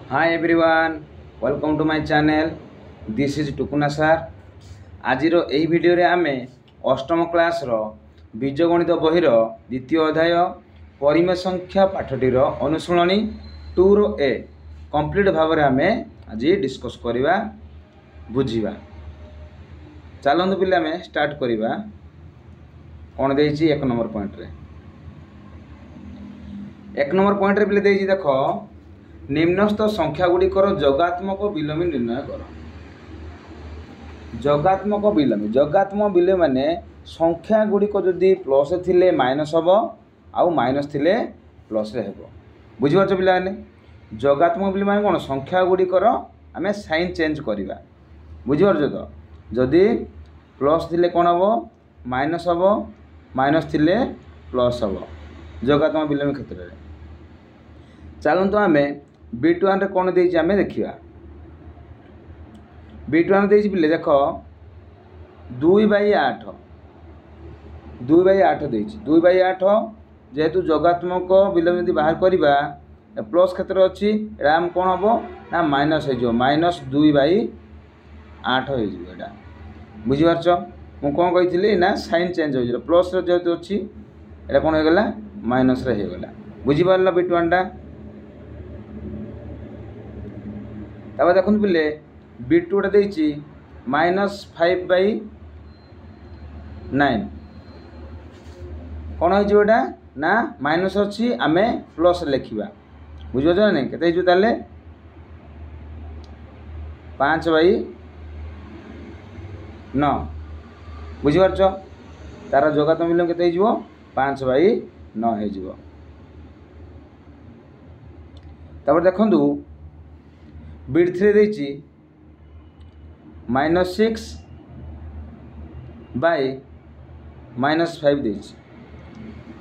Hi everyone, welcome to my channel. This is Tukuna Sar. आज यही video रे आमे अष्टम क्लास रो बीजगणित बहिर द्वितीय अध्याय परिमेय संख्या पाठटीर अनुशूलनी 2 कंप्लीट भाव में आमे आज डिस्कस करवा बुझीबा। चलतु पिले आमे स्टार्ट करवा। कौन देछि एक नंबर पॉइंट रे, एक नंबर पॉइंट रे पिले देछि देख निम्नस्थ संख्या गुड़िकर जोगात्मक विलोमी निर्णय कर। जोगात्मक विलोमी माने संख्या गुड़िक जदि प्लस थिले माइनस हम आउ माइनस थिले प्लस रे हेबो। बुझिपारछ पिला माने जोगात्मक विलोमी माने कोन संख्या गुड़िकर आमे साइन चेंज करवा। बुझिपारछ तो जदि प्लस थिले कोन हबो माइनस हबो, माइनस थिले प्लस हबो जोगात्मक विलोमी क्षेत्र रे। चलतु आमे B21 रे कौन देछि आमे देखिबा। B21 देछि पिले देख 2/8 देछि 2/8 जेहेतु जोगात्मक विलोमी यदि बाहर करवा प्लस क्षेत्र अच्छी राम कौन हबो ना माइनस हो माइनस 2/8 हो। बुझिपारछ मु कौन कही ना साइन चेंज हो प्लस जेहेतु अच्छी एटा कौन हो गला माइनस रे हो गला। बुझिपारल B21 टा। तब देखो पिले B2 देछि -5/9 कौन हो ना माइनस अच्छी आमे प्लस लिखा। बुझे ना नहीं केते हो ताले 5/9। बुझिपारछ तार जोगात्मक विलोम केते हो 5/9 हो। तब देखु B3 देछि -6/-5 देछि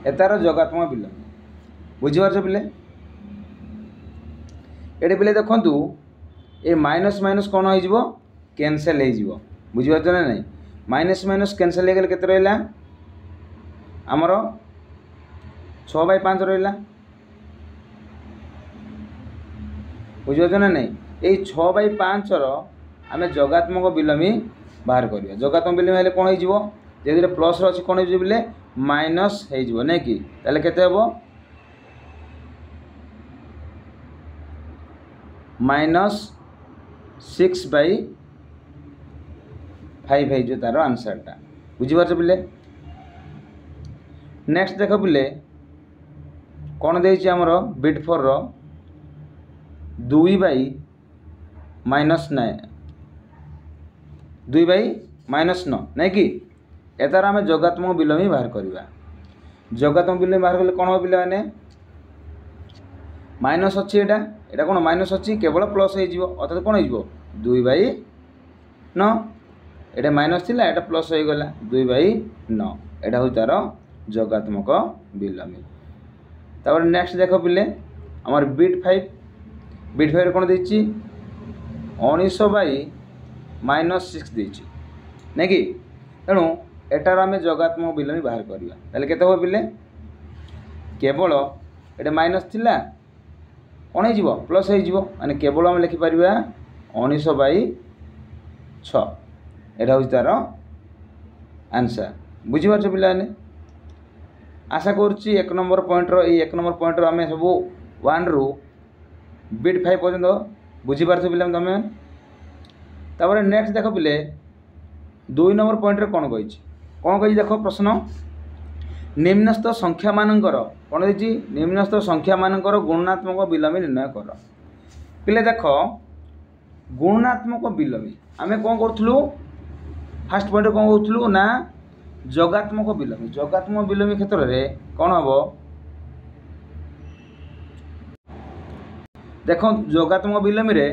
एतार जोगात्मक विलोम। बुझिपारछ पिले एडे पिले देखंतु ए माइनस माइनस कौन हो कैंसल हो। बुझिपारछ ना नहीं माइनस माइनस कैंसल हो गले केते रहला हमर 6/5 रहला। बुझिपारछ ना नहीं यही 6/5 आम जोगात्मक विलोमी बाहर करिया। जोगात्मक विलोमी हेले कौन हो जेदि प्लस अच्छी कौन हो बोले माइनस हो नहीं कि ताले केते हबो -6/5 हो तार आंसर टा। बुझिपारछ पिले। नेक्स्ट देख पिले कौन देछि हमर B4 रो 2/-9 नहीं कि एतार आम जोगात्मक विलोमी बाहर करवा। जोगात्मक विलोमी बाहर कले कौन हो पिले माने माइनस अच्छी एटा कौन माइनस अच्छी केवल प्लस हो अर्थात कौन हो 2/9 एटा माइनस थिला एटा प्लस हो गला 2/9 एटा हो तार जोगात्मक विलोमी। तापर नेक्स्ट देख पिले हमर B5 कौन देछि 19/-6 देछि नहीं कि तेणु एटार आम जोगात्मक विलोमी बाहर करवा। ताले केते हो पिले केवल एटा माइनस थिला कौन हो प्लस हो माने केवल आम लिखि परिबा 19/6 एटा हो तार आंसर। बुझिपारछ पिला ने आशा करूँ एक नंबर पॉइंट एक नंबर पॉइंट आम सब 1 रू B5 पर्यंत बुझीपार पिले तुम। तापर नेक्स्ट देख पिले 2 नंबर पॉइंट रे कौन कही देख प्रश्न निम्नस्थ संख्या मानकर कौन देछि निम्नस्थ संख्या मानकर गुणात्मक विलोमी निर्णय कर। पिले देख गुणात्मक विलोमी आमे कौन करूँ फास्ट पॉइंट कौन करूँ ना जोगात्मक विलोमी। जोगात्मक विलोमी क्षेत्र रे कौन हम देख जोगात्मक विलोमी रे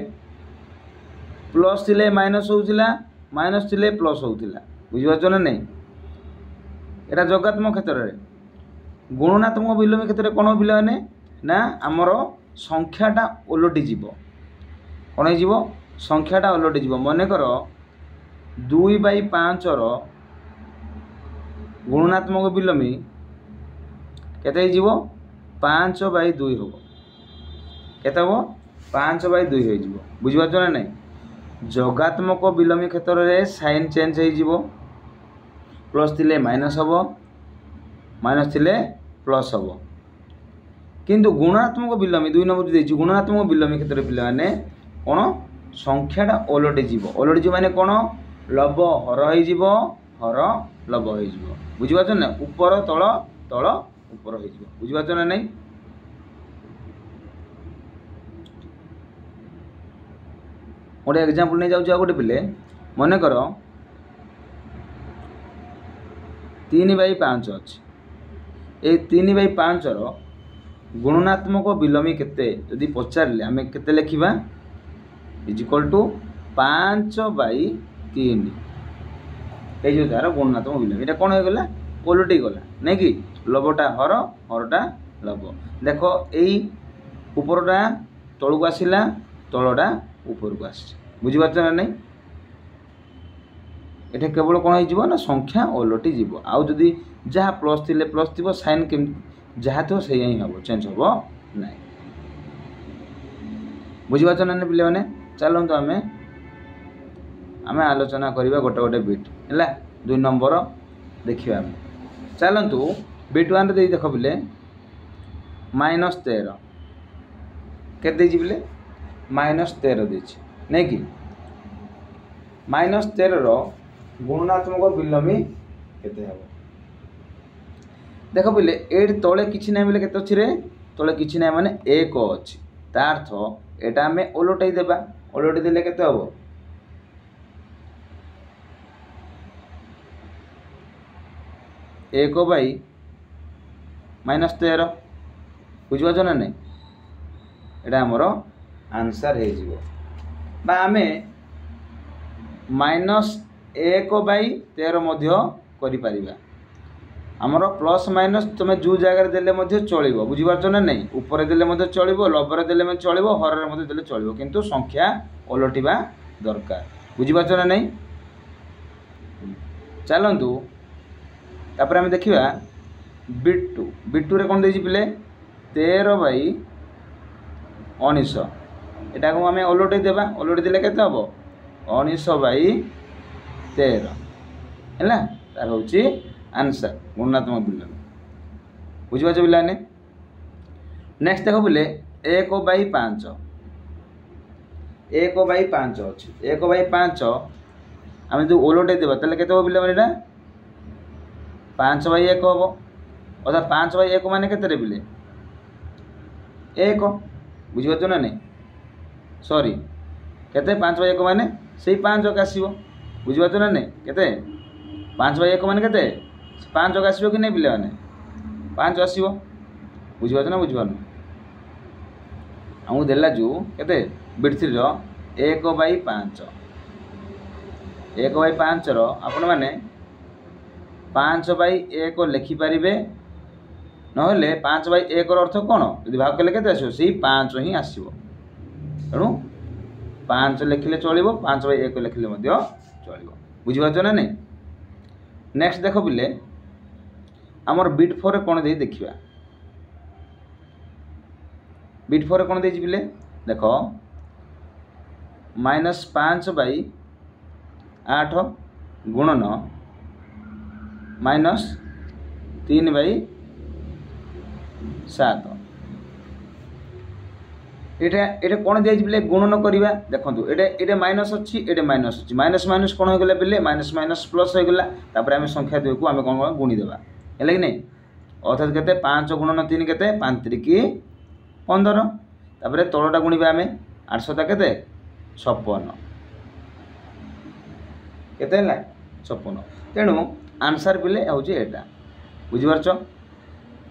प्लस थिले माइनस होउथिला माइनस थिले प्लस होउथिला। बुझिपारछ ना नहीं एटा जोगात्मक क्षेत्र रे। गुणात्मक विलोमी क्षेत्र रे कोन हो पिला माने ना हमर संख्याटा उलटी जीवो कोन हो जीवो संख्याटा उलटी जीवो। माने कर 2/5 रो गुणात्मक विलोमी केते हो जीवो 5/2 हो केते हो 5/2 हो बुझीपार ना नहीं जगात्मक विलोमी क्षेत्र में साइन चेंज हो प्लस थिले माइनस हम माइनस थिले प्लस हम किंतु गुणात्मक विलोमी 2 नंबर देखिए गुणात्मक विलोमी क्षेत्र पे कौन संख्याटा ओलटी जी माने कौन लब हर हो हर लब हो बुझीपार ना ऊपर तल तल ऊपर हो बुझीपार ना नहीं गोटे एग्जांपल नहीं जाऊँ गोटे पिले मन कर 3/5 अच्छी ये 3/5 गुणनात्मक विलोमी केते यदि पचारे आम के लिखा इज इक्वल टू 5/3 ये तार गुणनात्मक विलोमी ये कौन हो गला ओलटी गला नहीं कि लबटा हर हरटा लब देख यही उपरटा तलू आसला तलटा ऊपर को आस बुझीपार ना नहीं ये केवल कौन हो ना संख्या ओलटी जीव आउ जदि जहाँ प्लस थिले प्लस थी साइन केम जहाँ थो से ही हम चेंज हम ना बुझीपार ना पिले मैंने चलते आम आलोचना करवा गोटे गोटे बिट है 2 नंबर देखा चलतु बिट 1 दे देख पिले -13 के पिले -13 दे नहीं कि -13 गुणात्मक विलोमी केते हम देख पिले ये तले कि ना बोले के अच्छे तले कि ना माने 1 अच्छी तार्थ एटा आम ओलटाई देबा ओलटाई देले केते हम 1/-13 बुझीपार ना नहीं एटा आमर आंसर हो आम -1/13 करिपारिबा आमर प्लस माइनस तुम जो जगह देले चलो बुझीपार ना नहीं ऊपर देले चलो लबर देले चलो हर देले चलो किंतु संख्या ओलटिबा दरकार बुझीपार ना नहीं चलतु तापर आम देखा बिट्टू रे कौन दे पिले 13/19 एटा को आम ओलटै देबा ओलटै देले केते हबो 19/13 है तार होची आंसर गुणात्मक विलोमी बुझीपार पिलाने नेक्स्ट देख बोले 1/5 1/5 अच्छी 1/5 आम जो ओलटै देबा ताले केते हबो पिला माने 5/1 हम अर्थात 5/1 मान के पिले 1 बुझीपार ना नहीं सॉरी केते 5/1 मान से 5 आसो बुझीपार ना नहीं केते 5/1 मान के 5 आसो कि नहीं पिले मैंने 5 आसो बुझीपार ना बुझीपार आमको देला जो केते बिट 3 1/5 1/5 आपण मैंने 5/1 लिखिपारे ना 5/1 अर्थ कौन यदि भाग कले के आसो से 5 ही आसो तेणु 5 लिखिले चलो 5/1 लिखिले चलो बुझीपार ना नहीं नेक्स्ट देख पिले आमर बिट 4 कौन दे देखा बिट 4 कौन दे पिले देख -5/8 गुणन -3/7 ये कौन दिया पिले गुणन करवा देखो ये माइनस अच्छी ये माइनस अच्छी माइनस माइनस कौन हो गला पिले माइनस माइनस प्लस हो गला आम संख्या 2 को आम कौन गुणी देवा है कि नहीं अर्थात के 5 गुणन 3 के 5 3 की 15 तापर तलटा गुणवा आम 800 के 56 केते 56 तेणु आंसर पिले हूँ एटा बुझीपार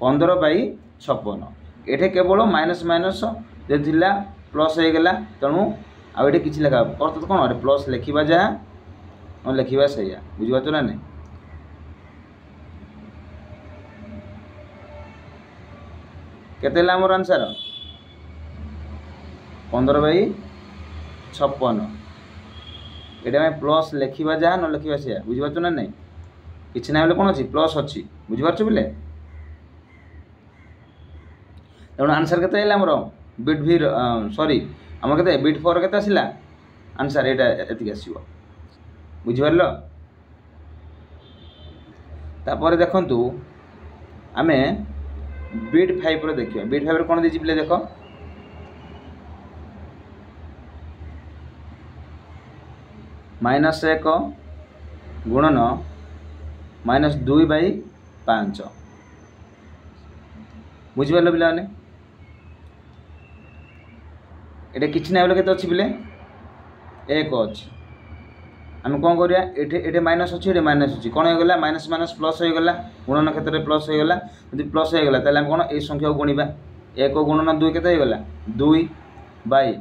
15/56 ये केवल माइनस माइनस जो थिला प्लस हो गला तेणु आगे किसी लिखा अर्थात कौन प्लस लिखा जहाँ लिखा से बुझीपार ना नहीं केते आमर आंसर 15/56 ये प्लस लिखा जहाँ न लिखा से बुझीपार ना नहीं किसी ना कौन अच्छी प्लस अच्छी बुझीपार पिले तेणु आंसर केते आमर बिट भी सॉरी आम के बिट 4 के आसला आंसर एटा एतिक आसीबो बुझि परलो। तापर देखंतु आमे बिट 5 रो देखियो बिट 5 रो कोन देछि बिले देखो -1 गुणन -2/5 बुझिपार पिला मैंने ये कि ना बोले के बिले 1 अच्छी आम कौन करिया ये माइनस अच्छी ये माइनस अच्छी कौन होगा माइनस माइनस प्लस हो गला गुणन क्षेत्र में प्लस हो गला यदि प्लस हो गला ताले हम कौन ए संख्या को गुणिबा 1 गुणन 2 केते हो गला 2 बाय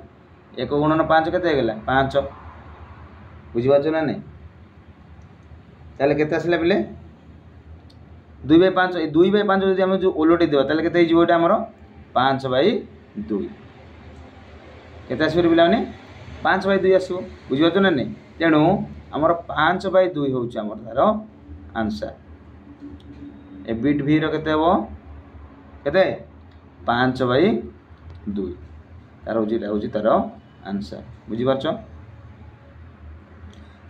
1 गुणन 5 केते हो गला 5 बुझिपार ना नहीं ताले केते आसला बिले 2/5 2/5 जब आम जो ओलटी देवा ताले केते हो एटा हमर 5/2 केते आसबो पिला माने 5/2 आसबो बुझिपार ना नहीं तेणु आमर 5/2 हूँ आमर तार आंसर ए बिट भी केते हबो केते 5/2 तार हूँ तार आंसर बुझिपारछ।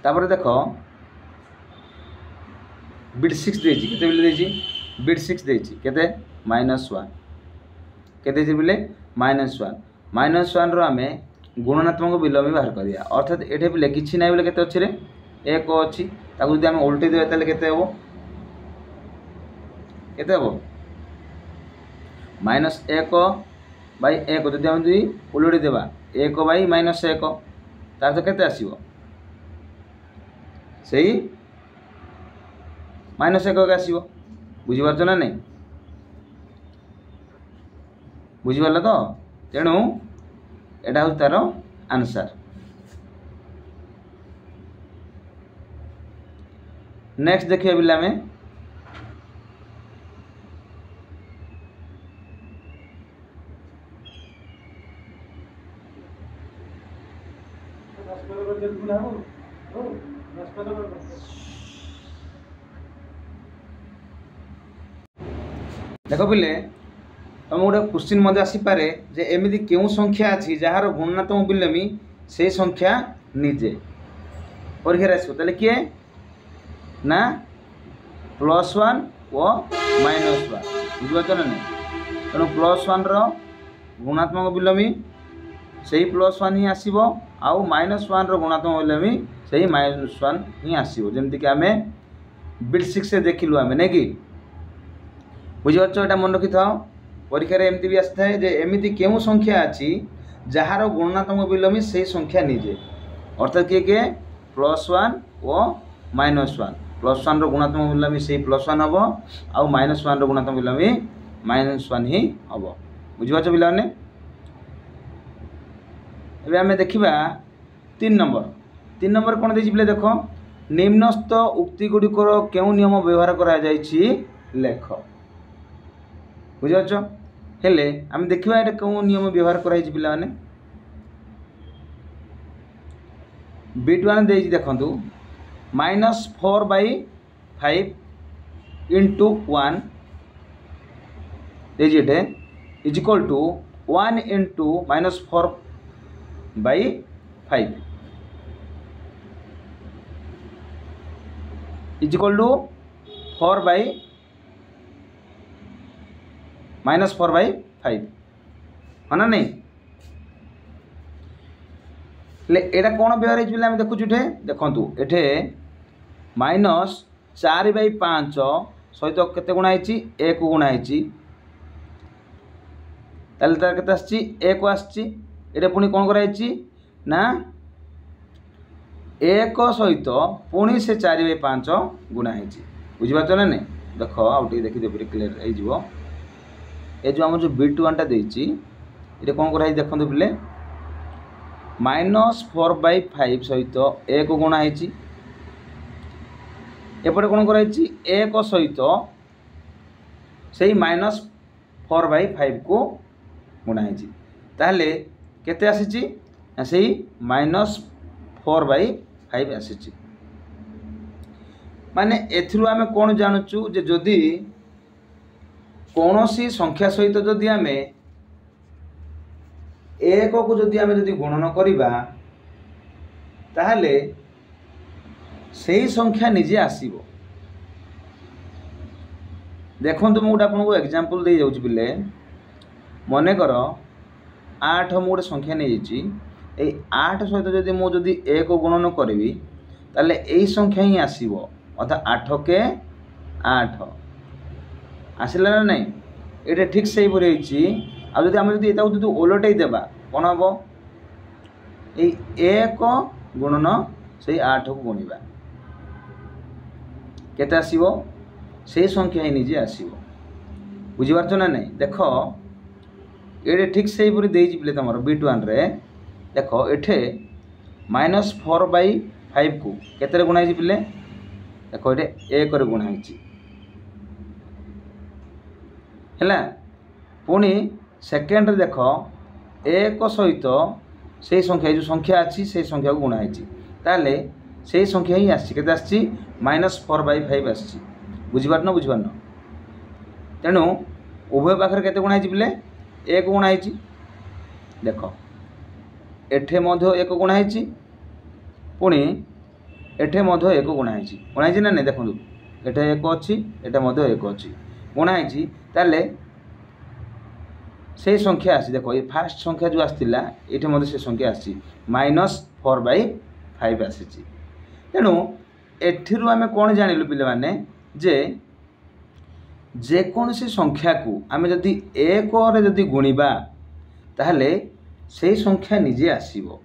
तापर देख बिट 6 देछि केते बिले देछि बिट 6 देछि केते -1 केते देछि बिले -1 रो आमे गुणनात्मक विलोमी बाहर करिया अर्थात एठे बिले किछि नै बिले केते अछि रे 1 अछि ताकु जदि हम उल्टी देबा ताले केते हबो -1/1 जदि हम उल्टी देबा 1/-1 तार तो केते आसीबो सेही -1 के आसीबो बुझिपारछ ना नै बुझिपारला तो तेणु एटा हूँ तार आंसर। नेक्स्ट देखिए पिला में देखो पिले तुम गोटे क्वेश्चन मध्य आसीपे जे एमती क्यों संख्या अच्छी जार गुणनात्मक विलोमी से संख्या निजे परीक्षा आसो किए ना +1 और -1 बुझे ना तेणु +1 गुणात्मक विलोमी से +1 ही आसो आउ -1 गुणात्मक विलोमी से -1 ही आसो जमीक आम बिट 6 से देखिलु आम नहीं कि बुझीपार यहाँ मन रखी था परीक्षा एमती भी आसी थाए एमती क्यों संख्या अच्छी जार गुणात्मक विलोमी से संख्या निजे अर्थात किए किए +1 और -1 +1 गुणात्मक विलोमी से +1 हम आउ -1 गुणात्मक विलोमी -1 ही हम बुझीपार पिला मैंने एबे आमे देखिबा 3 नंबर कौन देछि पिले देखो निम्नस्थ उक्ति गुड़िकर केउ नियम व्यवहार करा जायछि लेख बुझाच हेले आम देखा ये कौन नियम व्यवहार कराई पिला माने बिट 1 देछि देखंतु -4/5 × 1 देछि एटे is equal to 1 × -4/5 is equal to 4/-4/5 हाँ ना नहीं एटा कौन व्यवहार है देखु देखु एठे -4/5 सहित केते गुणा है 1 गुणा है तार केते आछि 1 आछि एटा पुणी कौन कराई ना 1 सहित पुणी से 4/5 गुणा है बुझीपार ना नहीं देख आउ देखिदे पूरी क्लियर हो ये जो आम जो बिट 1 टा देछि ये कौन कराई देखते पिले -4/5 सहित 1 गुणा है एपटे कौन कराई 1 सहित से -4/5 को गुणा है ताहले केते आसी से -4/5 आसी माने एथिरु आमे कौन जानूचु जे जदि कौन सी संख्या सहित जदि आमे 1 को जदि आमे जदि गुणन करिबा ताहले सेही संख्या निजे आसीबो। देखो तुम गोटे आपको एग्जांपल दे जाउछि बिले मने कर 8 मु गोटे संख्या नहीं जाइए 8 सहित जदि मु जदि 1 गुणन करी ताले यही संख्या ही आसीबो अर्थात 8 के 8 आसला ना नहीं ये ठीक से ही आदि आम जब ओलटई देबा कौन हम ये 1 गुणन से 8 को गुणिबा केते आसीबो से संख्या ही निजे आसीबो। बुझिपारछ ना नहीं देख ये ठीक से ही देइछि तुम B21 रे देख एठे -4/5 को केते गुणाई पिले देख ये 1 रे गुणाई है पुणी सेकेंड रे देख 1 सहित से संख्या जो संख्या अच्छी से संख्या को गुणाई ताले से संख्या ही आसी -4/5 आसी बुझिपार न तेणु उभय पाखे केते गुणाई पिले 1 गुणाई देख एठे मध्य 1 गुणाई पुणी एठे मध्य 1 गुणाई ना नहीं देखो एठे 1 अच्छी एठे मध्य 1 अच्छी गुणाई ताले से संख्या आसी देखो ये फास्ट संख्या जो आसला ये मध्य से संख्या आसी -4/5 आसी तेणु एठिरु आमे कौन जानिलु पिले माने जे जेकोसी संख्या को आमे जदि 1 रे जदि गुणिबा ताहले से संख्या निजे आसीबो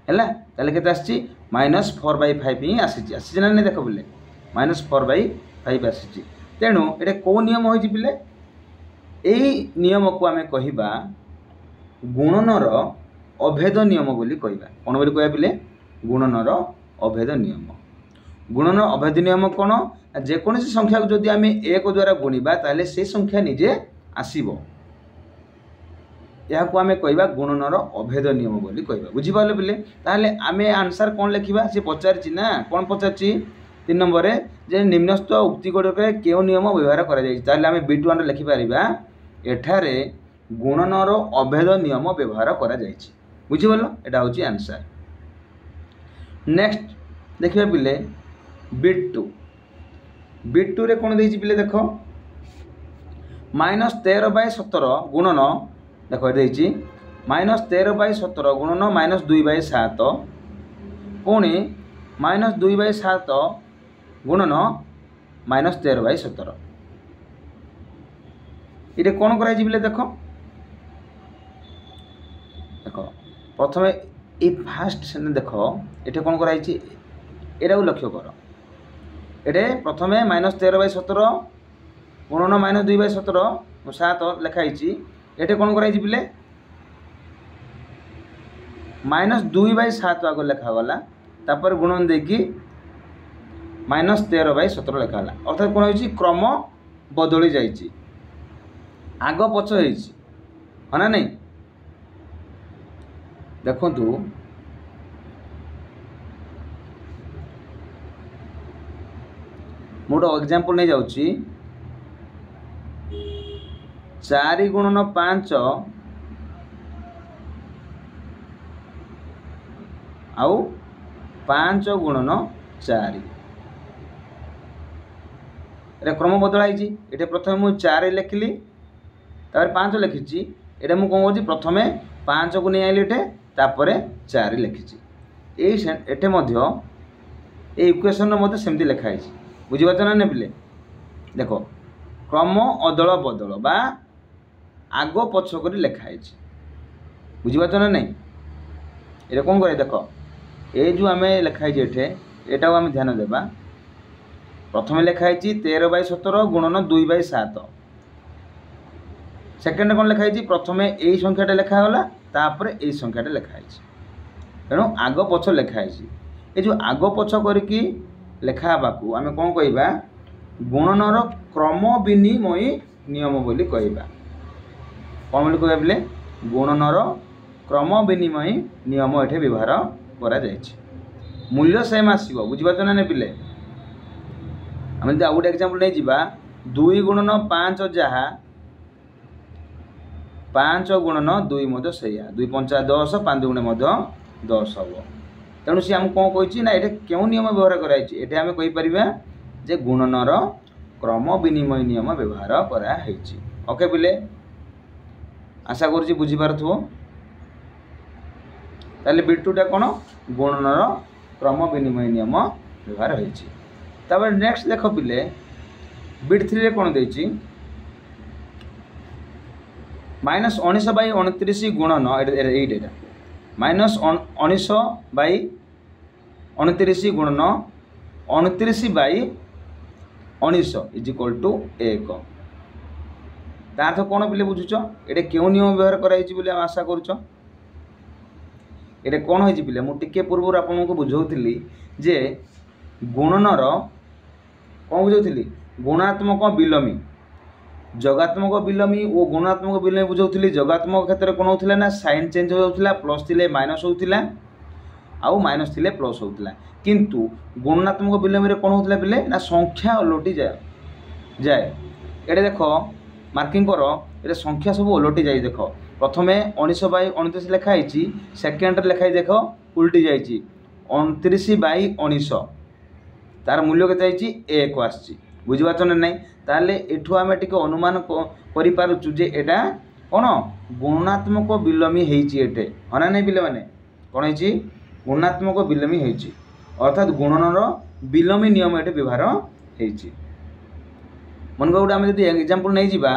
हैला ताले केते आसी -4/5 ही आसी ना नहीं देख बोले -4/5 आसी तेणु ये कौ नियम होइछि पिले यही नियम को आमे कहिबा गुणनर अभेद नियम बोली कहिबा कोन बोली कहया पिले गुणनर अभेद नियम। गुणन अभेद नियम कौन जेकोसी संख्या को जदि आमे 1 द्वारा गुणिबा ताहले से संख्या निजे आसीबो या को आमे कहिबा गुणनर अभेद नियम बोली कहिबा। बुझि पाले पिले ताहले आमे आंसर कोन लिखिबा से पचारछि ना कोन पचारछि 3 नंबर रे जे निम्नस्थ उक्ति गुड़िक केउ नियम व्यवहार करा जाय ताहले आमे B21 रे लिखि परिबा एठारे गुणनर अभेद नियम व्यवहार करा जायछि। बुझि बोलो एटा होछि आंसर। नेक्स्ट देखिबा पिले B2 रे कोन देछि पिले देखो -13/17 गुणन देखो देछि -13/17 गुणन -2/7 पुणी -2/7 गुणन -13/17 ये कौन कर देखो देखो प्रथम ये फास्ट से देख ये कौन कर लक्ष्य कर ये प्रथम -13/17 गुणन -2/17 7 लिखाई ये कौन कर पिले -2/7 आग लिखागला तापर गुणन देखी -13/17 लिखाला अर्थात कौन हो क्रम बदली जाइए आग पछ है ना नहीं देखु मोटे एग्जांपल नहीं जाऊँगी 4 गुणन 5 आउ 5 गुणन 4 क्रम बदलाई ये प्रथम मुझे 4 लिखिली तापर 5 लिखी ये मुझे कौन कर प्रथम 5 को नहीं आइली तापर 4 लिखी ये इक्वेशन सेमती लिखाई बुझीपार ना नहीं पिले देखो क्रम अदल बदल बा आग पछ कर लिखाई बुझीपार ना नहीं ये कौन करे देख ये जो आम लिखाई एटा आम ध्यान देवा प्रथम लिखाई 13/17 गुणन 2/7 सेकेंड कौन लिखाई प्रथम यही संख्याटा लिखागला तापर यही संख्याटा लिखाई तेणु आग पछ लिखाई ये जो आग पछ करके लिखावा को आम कौन कहवा गुणनर क्रम विनिमय नियम बोली कहवा कौन बोली कहवा बोले गुणनर क्रम विनिमय नियम ये व्यवहार करा मूल्य सेम आसो बुझीपार ना पिले आम जब गोटे एग्जांपल नहीं 2 गुणन 5 जहाँ 5 गुणन 2 मध्य सैया 2 पंचा 10 5 दुगुणे मध्य 10 हम तेणु सी आमको कौन कही ना ये क्यों नियम व्यवहार कराई आम कहीपर जे गुणनर क्रम विनिमय नियम व्यवहार कराई। ओके पिले आशा करुँच बुझीपार्थो ताले बिटूटा कौन गुणनर क्रम विनिमय नियम व्यवहार होता। नेक्स्ट देख पिले बिट 3 रे कौन देछि माइनस 19 बाई 29 गुणन एटा माइनस 19 बाई 29 गुणन 29 बाई 19 इज इक्वल टू 1 तार्थ कौन पिले बुझुच ये क्यों नियम व्यवहार कराई आशा करुच ये कौन हो पिले मुझे पूर्व आपको बुझाऊली जे गुणनर कौन बुझाऊली गुणात्मक विलोमी जगात्मक विलोमी और गुणात्मक विलोमी बुझाऊली जगात्मक क्षेत्र में कौन होता ना साइन चेंज होता प्लस थे माइनस होता आउ माइनस थे प्लस होता किंतु गुणात्मक विलोमी कौन होता पिले ना संख्या ओलटी जाए ये देख मार्किंग कर ये संख्या सब ओलटी जाए देख प्रथम 19 बाई 29 लिखाई सेकेंड लिखाई देख उल्टी जा 29 बाई 19 तार मूल्य के 1 आसी बुझीपार ना ना ताले एठू आम टे अनुमान करूँ जे एटा कौन गुणात्मक विलोमी होटे हाँ ना नहीं पिले मैंने कौन है गुणात्मक विलोमी होती अर्थात गुणनर विलोमी नियम ये व्यवहार होती। मन को गोटे आम जो एग्जांपल नहीं जावा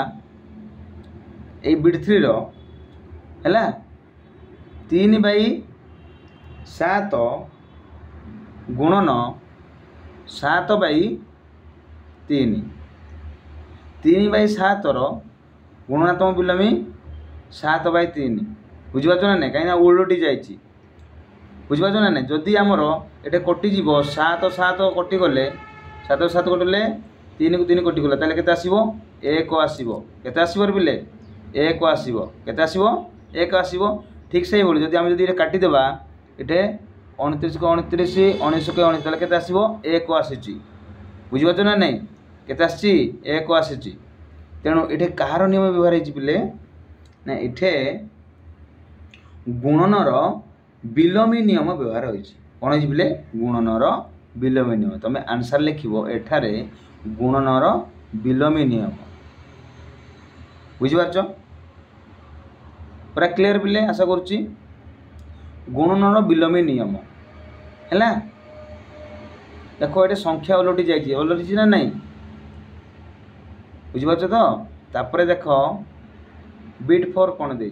ये बिट 3 रो है 3 बाई 7 गुणन 7 बाई 3 बाई 7 गुणात्मक विलोमी 7 बाई 3 बुझीपार ना ना कहीं उलटी जाइए बुझीपार ना ना जदि आमर ये कटिज 7 7 कटिगले 7 7 कटिले 3 को 3 कटिगला ताले केते आसीबो 1 आसीबो केते आसीबो बिले 1 आसीबो केते आसीबो 1 आसीबो ठीक से बोली जदि आम जदि काटिदेबा ये 29 को 29 19 को 19 ताले केते आसीबो 1 आसीची बुझीपार ना नहीं केते आसी 1 आसीची तेणु ये कहार नियम व्यवहार होती पिले ना इठे गुणनर विलोमी नियम व्यवहार होती कौन है पिले गुणनर विलोमी नियम तुम आंसर लिखिबो एठारे गुणनर विलोमी नियम बुझीपार पूरा क्लियर पिले आशा करुच्ची गुणनर विलोमी नियम है देखो ये संख्या ओलटी जाइए ओलटी ना नहीं बुझीपार तो तापर देख बिट 4 कौन दे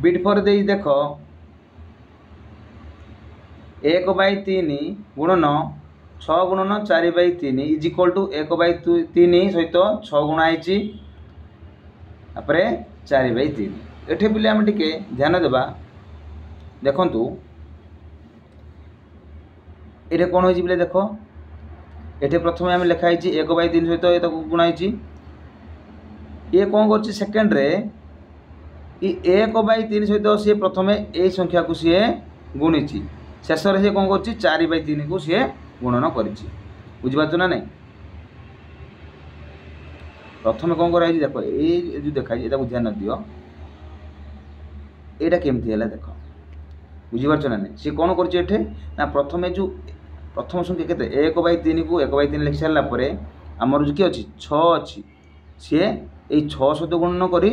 बिट 4 दे देख 1 बाई 3 गुणन 6 गुणन 4 by 3 is equal to 1 by 3 सहित 6 गुणा होती 4 बाई 3 एठे पिले आम टिके ध्यान देबा देखंतु ये कौन हो पिले देख ये प्रथम आम लिखाई 1 बाई 3 सहित ये गुणाई ये कौन कर सेकेंड रे 1 बाई 3 सहित सी प्रथम यही संख्या को सी गुणी शेष में सी कौन कर 4 बाई 3 को सी गुणन कर बुझीपार ना नहीं प्रथम कौन कर देख ये जो देखा ये ध्यान दियो यहाँ केमती है देख बुझीपार ना नहीं सी कौन कर प्रथम जो प्रथम संख्या के 1 बाई 3 को 1 बाई 3 लिखि सारापर आमर जो किए अच्छी 6 अच्छी सी यही 6 सहित गुणन कर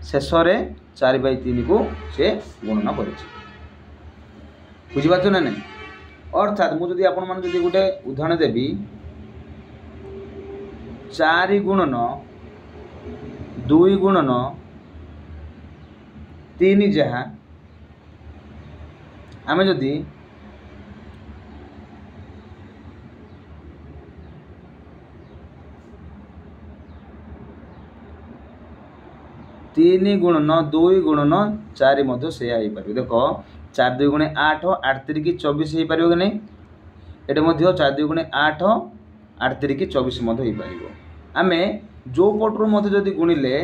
शेष में 4 बाई 3 को सी गुणन कर बुझीपार ना नहीं अर्थात मुझे आपण मैंने गोटे उदाहरण देवी 4 गुणन 2 गुणन 3 जहाँ आम जदि 3 गुणन 2 गुणन 4 मध्य से देख 4 2 गुणे 8 8 3 की 24 हो पार कि नहीं ये 4 2 गुणे 8 8 3 की 24 हो पार आम जो पटरू मत जदि गुणिले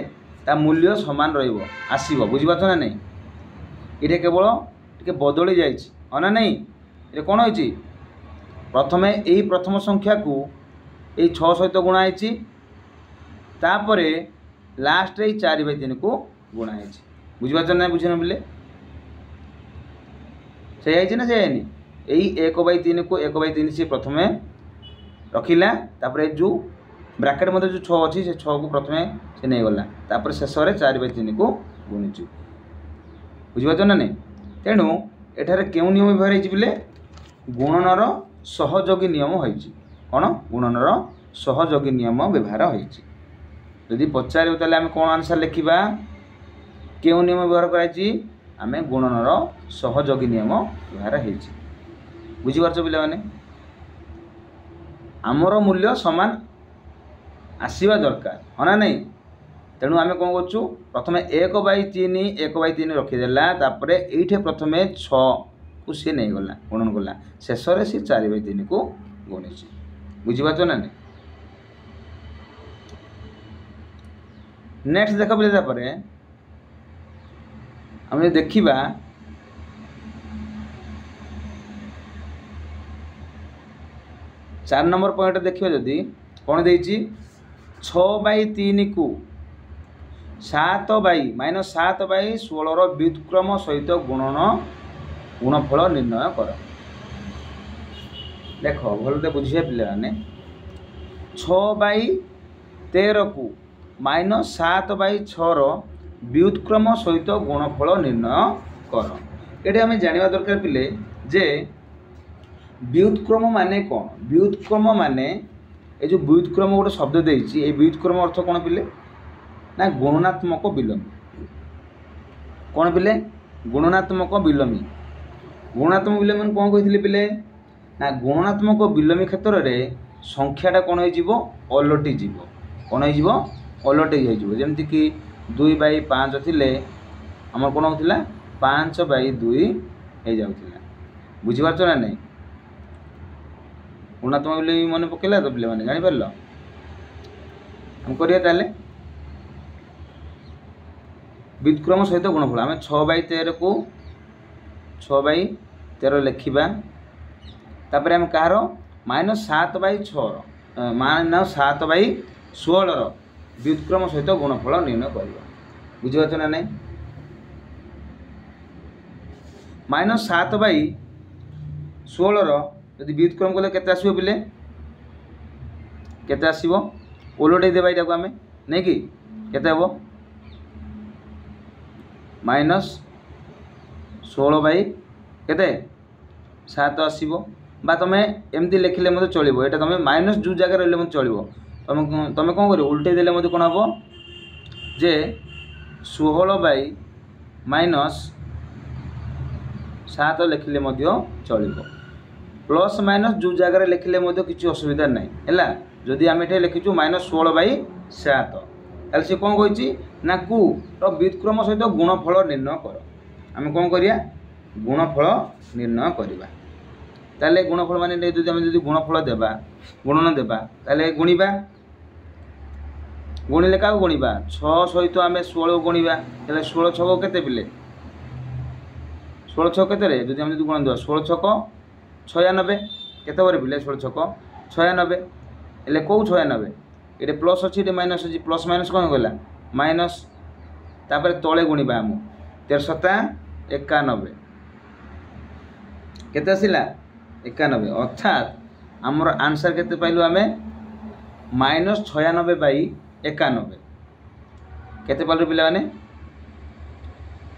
ता मूल्य सामान रसब बुझीपार ना नहीं ये केवल टे बदली जाए हाँ ना नहीं ये कौन हो प्रथम यही प्रथम संख्या को यही 6 सहित गुणाई तापर लास्ट रे 4/3 को गुणा है बुझीपार ना बुझे बोले से ना से यही 1/3 को 1/3 सी प्रथम रखिला जो ब्राकेट मध्य जो 6 अच्छी से 6 को प्रथम से नहीं गला तापर शेष में 4/3 को गुणीचु बुझीपार ना नहीं तेणु एठारे क्यों नियम व्यवहार होते गुणनर सहयोगी नियम होती कौन गुणनर सहयोगी नियम व्यवहार होती यदि पचारे ताले आम कौन आंसर लिखा क्यों नियम व्यवहार कराई आम गुणनर सहयोगी नियम व्यवहार होती बुझीपार पे आमर मूल्य सामान आसवा दरकार हाँ ना नहीं तेणु आम कौन करूँ प्रथम 1/3 1/3 रखीदेला ये प्रथम 6 को सी नहीं गला गुणन गला शेष में सी 4/3 को गुणी बुझीपार ना नहीं नेक्स्ट देख बोले आम देखा 4 नंबर पॉइंट देखिए जदि कौन देछि 6/3 को 7/-7/16 व्युत्क्रम सहित गुणफल निर्णय कर देख भलते बुझे पे 6/13 को -7/6 व्युत्क्रम सहित गुणफल निर्णय कर ये आम जाना दरकार पिले जे व्युत्क्रम माने कौन व्युत्क्रम माने ये जो व्युत्क्रम गोटे शब्द देछि ये व्युत्क्रम अर्थ कौन पिले ना गुणनात्मक विलोमी कौन पिले गुणनात्मक विलोमी गुणात्मक विलोमी कौन कही पिले ना गुणात्मक विलोमी क्षेत्र में संख्याटा कौन हो अलटी जीव कौन हो अलटी जमती कि 2/5 थिले आम कौन होता 5/2 हो जाऊला बुझीपार ना नहीं गुणात्मक विलोमी मन पकेला तो पे मैंने जापर हम करें व्युत्क्रम सहित गुणफल आम 6/13 को 6/13 लिखा तापर आम कहार -7/6 -7/16 व्युत्क्रम सहित गुणफल निर्णय करवा बुझीपार ना नहीं -7/16 यदि व्युत्क्रम कले केते आसीबो पिले केते आसीबो ओलटै देबा इटा को आमे नै कि केते हबो -16 केते 7 आसीबो बा तमे एमती लिखिले मते चलिबो एटा तमे माइनस जो जगह रहले मते चलिबो तमे कोन करियो उल्टे देले मते कोन हबो जे 16/-7 लिखिले मते चलिबो प्लस माइनस जो जगह लिखिले किसी असुविधा ना है जदि आम ये लिखीचु -16/7 ताल सी कौन कही ना कु व्युत्क्रम सहित गुणफल निर्णय कर आम कौन करिया गुणफल निर्णय करवा ताले गुणफल माने जदि आम गुणफल देबा गुणन देबा ताले गुणिबा गुणिले क्या गुणिबा 6 सहित आम 16 गुणिबा ताले 16 छक केते पिले 16 छक केते जदि आम गुणन देबा 16 छक 96 केते बार पिले 16 छक 96 एले कौ 96 ये प्लस अच्छी ये माइनस अच्छी प्लस माइनस कौन गला माइनस तापर तले गुणिबा आम 13×7 केते आसिला 91 अर्थात आमर आंसर केते पाइलु आमे -96/91 केते पाइलु पिला माने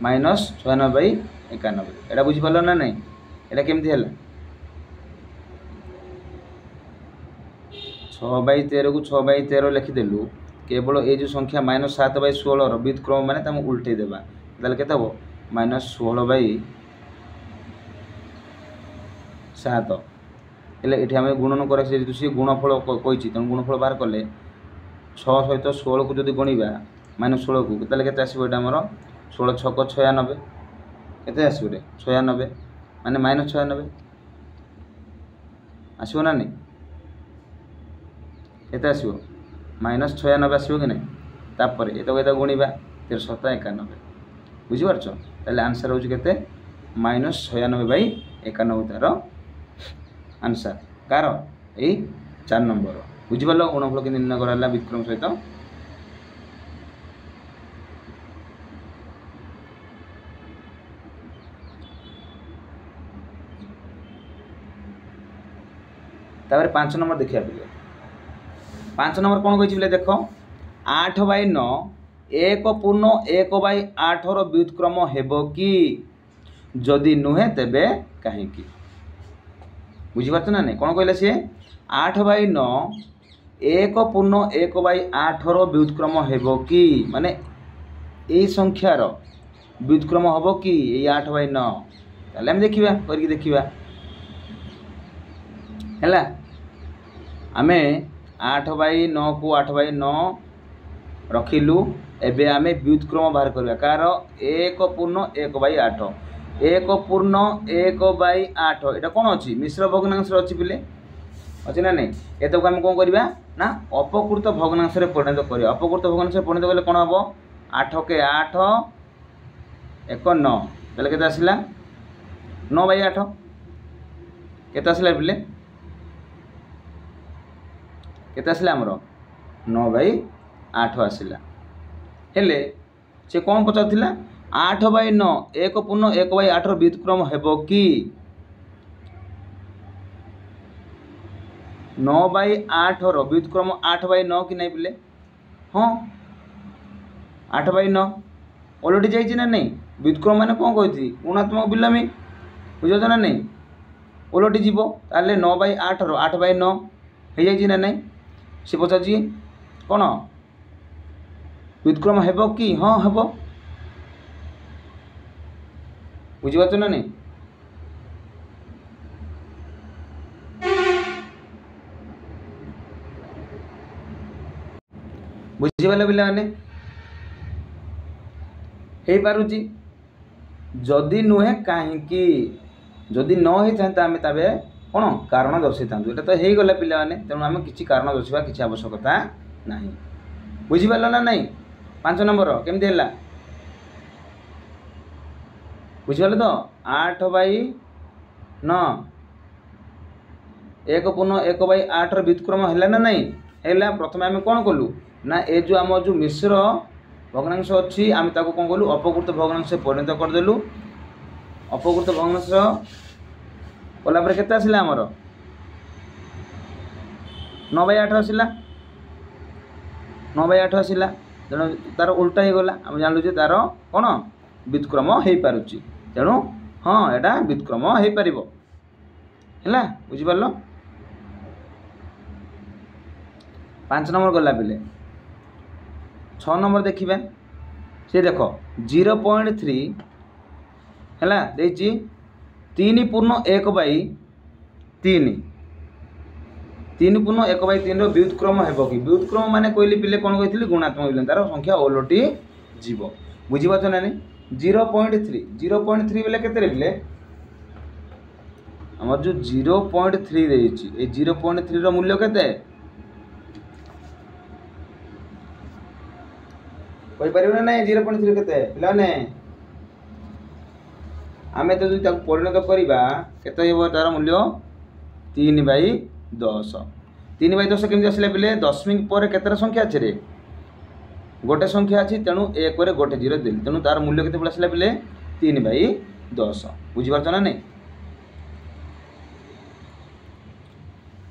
-96/91 एटा बुझी पालो ना नहीं एटा केमती हला 6/13 को 6/13 लिखिदेलु केवल ये जो संख्या -7/16 व्युत्क्रम माने तम उल्टे देबा ताले केते हो -16/7 एले एठी हम गुणन करे से गुणफल कही तेणु गुणफल बाहर कले 6 सहित 16 को जदि गणिबा -16 को ताले केते आसीबो एटा हमर 16 छक 96 केते आसीबो रे 96 माने -96 आसीबो ना नहीं केते आसीबो -96 आसीबो कि नहीं तापर एतो केते गुणिबा 13×7 बुझी पारछो ताले आंसर होची केते -96/91 तार आंसर कार ए 4 नंबर बुझी पालो गुणफल के निर्णय कराला व्युत्क्रम सहित तापर 5 नंबर देखिया पिले 5 नंबर कौन कही पिले देख 8/9 1 पूर्ण 1/8 रो व्युत्क्रम हेबो कि जदि नुहे तेबे कहीं बुझी पारछ ना नहीं कौन कहला सी 8/9 1 पूर्ण 1/8 रो व्युत्क्रम हेबो कि माने यही संख्यार व्युत्क्रम हम कि 8/9 ताले हम देखिबा करके देखिबा हैला आमे 8/9 को 8/9 रखिलु एबे आमे व्युत्क्रम बाहर करबा कार 1 पूर्ण 1/8 1 पूर्ण 1/8 एटा कोन अछि मिश्र भग्नांश रे अछि पिले अछि ना नहीं एतक हम कोन करबा ना अपकृत भग्नांश रे परिणत करिया अपकृत भग्नांश रे परिणत कले कोन हबो 8 के 8 1 9 ताले केते आसिला 9/8 केते आसिला पिले केते आसिला हमरो 9/8 आसिला हेले से कौन पचारथिला 8/9 1 पूर्ण 1/8 रो व्युत्क्रम हेबो कि 9/8 रो व्युत्क्रम 8/9 कि नहीं पिले हाँ 8/9 ओलटी जाइए ना नहीं व्युत्क्रम माने कौन कही ऋणात्मक विलोमी बुझे ना नहीं ओलटी जीव ताले 9/8 रो 8/9 हो जाइए ना नहीं सी पचार कौन व्युत्क्रम हेबो कि हाँ हेबो बुझीपार ना नहीं बुझीपारे पिला माने हे पारुची जदि नुहे कहीं जदि न होता आम तबे कौन कारण दर्शा था तो हो गला पिला माने तेणु आम किसी कारण दर्शा किसी आवश्यकता ना बुझीपार ना नहीं 5 नंबर केमती है बुझीपारे तो 8/9 1 पूर्ण 1/8 रो व्युत्क्रम है ना नहीं है प्रथम आम कौन कलु ना ए जो आम जो मिश्र भग्नांश अच्छी आम ताको कौन कलु अपकृत भग्नांश परिणत करदेलु अपकृत भग्नांश कला केते आसिला आमर 9/8 आसिला 9/8 आसिला तेणु तार उल्टा हो गला आम जानलु जे तार कौन व्युत्क्रम हो पारुची तेणु हाँ एटा व्युत्क्रम हो पारिबो हैला बुझिपारल 5 नंबर गला पिले 6 नंबर देखिबा से देख 0.3 हैला देछि 3 पूर्ण 1/3 3 पूर्ण 1/3 रो व्युत्क्रम हेबो कि व्युत्क्रम माने कहली पिले कोन कहितली गुणात्मक विलोम तार संख्या ओलटी जीव बुझिबाछ ना नहीं 0.3 बेले केते रे पिले हमर जो 0.3 देछि ए 0.3 रो मूल्य केते कोई परियो ना नहीं 0.3 केते पिला ने आमे तो जो ताको परिणत करिबा केते हेबो तार मूल्य 3/10 3/10 केमति आसिले पिले दशमिक पर केतेरा संख्या अछि रे गोटे संख्या अछि तेणु 1 रे गोटे 0 देली तेणु तार मूल्य केते पड़ आसिले पिले 3/10 बुझि पारछ ना नहीं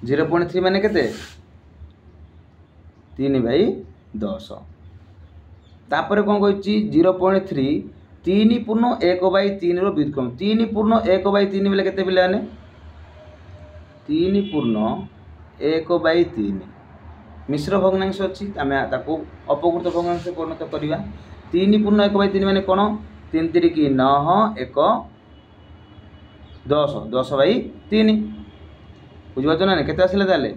0.3 माने केते 3/10 तापर कौन कही 0.3 3 पूर्ण 1/3 रो व्युत्क्रम 3 पूर्ण 1/3 बेले केते पिले आने 3 पूर्ण 1/3 मिश्र भग्नांश अच्छी आम ताको अपकृत भग्नांश परिणत करवा 3 पूर्ण 1/3 माने कौन 3 3 की 9 1 10 10/3 बुझिपारछ ना केते आसिला ताले